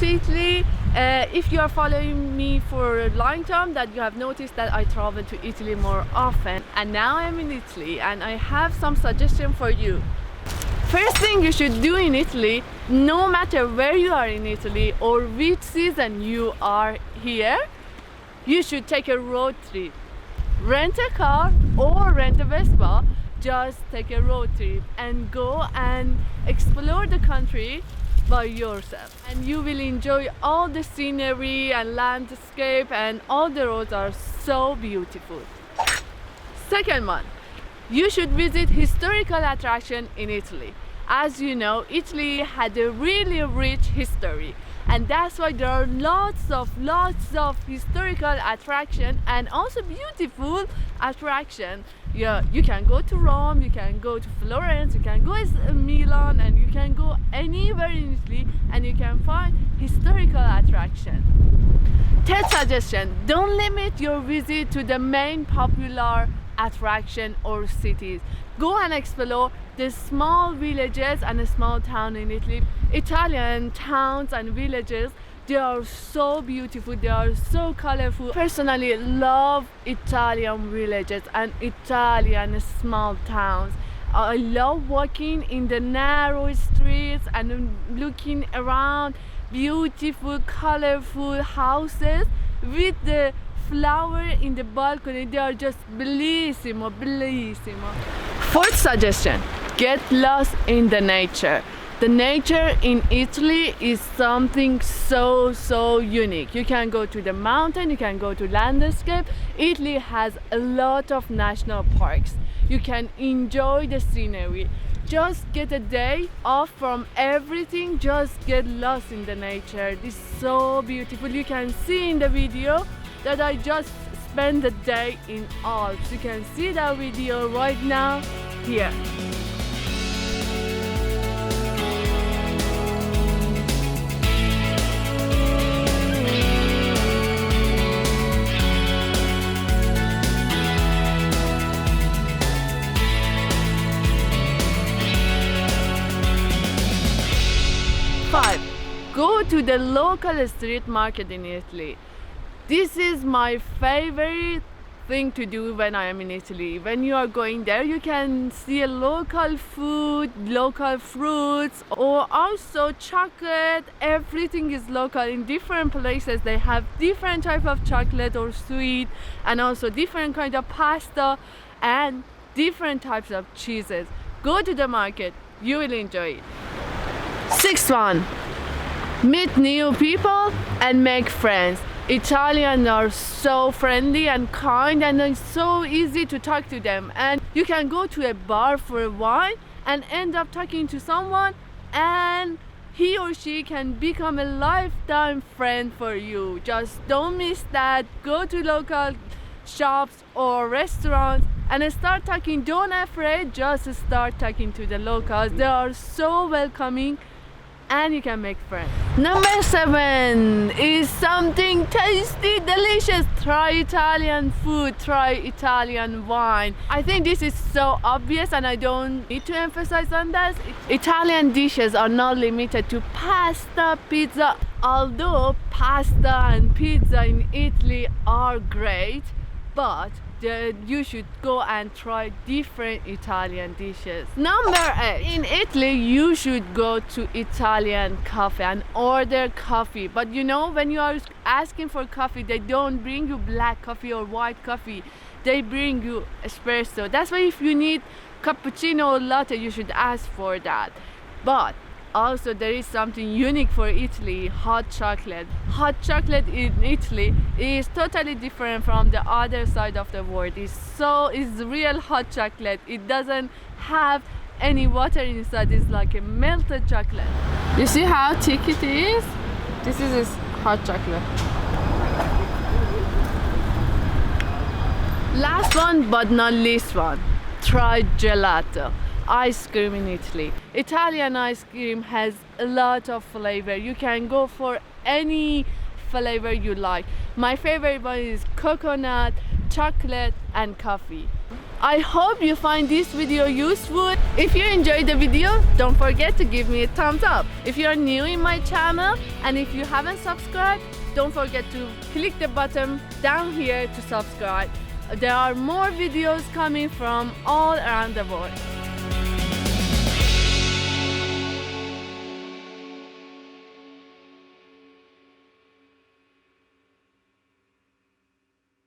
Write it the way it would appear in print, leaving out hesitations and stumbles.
to Italy. If you are following me for a long time, that you have noticed that I travel to Italy more often, and now I'm in Italy and I have some suggestions for you. First thing you should do in Italy, no matter where you are in Italy or which season you are here, you should take a road trip. Rent a car or rent a Vespa, just take a road trip and go and explore the country by yourself, and you will enjoy all the scenery and landscape, and all the roads are so beautiful. Second one, you should visit historical attraction in Italy. As you know, Italy had a really rich history, and that's why there are lots of historical attraction and also beautiful attraction. Yeah, you can go to Rome, you can go to Florence, you can go to Milan, and you can go anywhere in Italy and you can find historical attraction. Third suggestion, don't limit your visit to the main popular attraction or cities. Go and explore the small villages and a small town in Italy. Italian towns and villages, they are so beautiful, they are so colorful. Personally love Italian villages and Italian small towns. I love walking in the narrow streets and looking around beautiful colorful houses with the flower in the balcony. They are just bellissimo. Fourth suggestion, get lost in the nature. The nature in Italy is something so unique. You can go to the mountain, you can go to landscape. Italy has a lot of national parks. You can enjoy the scenery. Just get a day off from everything, just get lost in the nature. It's so beautiful. You can see in the video that I just spent the day in Alps. You can see that video right now here. Go to the local street market in Italy. This is my favorite thing to do when I am in Italy. When you are going there, you can see local food, local fruits, or also chocolate. Everything is local. In different places they have different type of chocolate or sweet, and also different kind of pasta and different types of cheeses. Go to the market, you will enjoy it. Sixth one, meet new people and make friends. Italians are so friendly and kind, and it's so easy to talk to them. And you can go to a bar for a while and end up talking to someone, and he or she can become a lifetime friend for you. Just don't miss that. Go to local shops or restaurants and start talking. Don't be afraid, just start talking to the locals. They are so welcoming and you can make friends. Number 7 is something tasty, delicious. Try Italian food, try Italian wine. I think this is so obvious and I don't need to emphasize on that. Italian dishes are not limited to pasta, pizza. Although pasta and pizza in Italy are great, but you should go and try different Italian dishes. Number 8, in Italy you should go to Italian cafe and order coffee. But you know, when you are asking for coffee, they don't bring you black coffee or white coffee. They bring you espresso. That's why if you need cappuccino or latte, you should ask for that. But also there is something unique for Italy, hot chocolate. Hot chocolate in Italy is totally different from the other side of the world. It's real hot chocolate. It doesn't have any water inside. It's like a melted chocolate. You see how thick it is? This is hot chocolate. Last one but not least one, try gelato ice cream in Italy. Italian ice cream has a lot of flavor. You can go for any flavor you like. My favorite one is coconut, chocolate and coffee. I hope you find this video useful. If you enjoyed the video, don't forget to give me a thumbs up. If you are new in my channel and if you haven't subscribed, don't forget to click the button down here to subscribe. There are more videos coming from all around the world.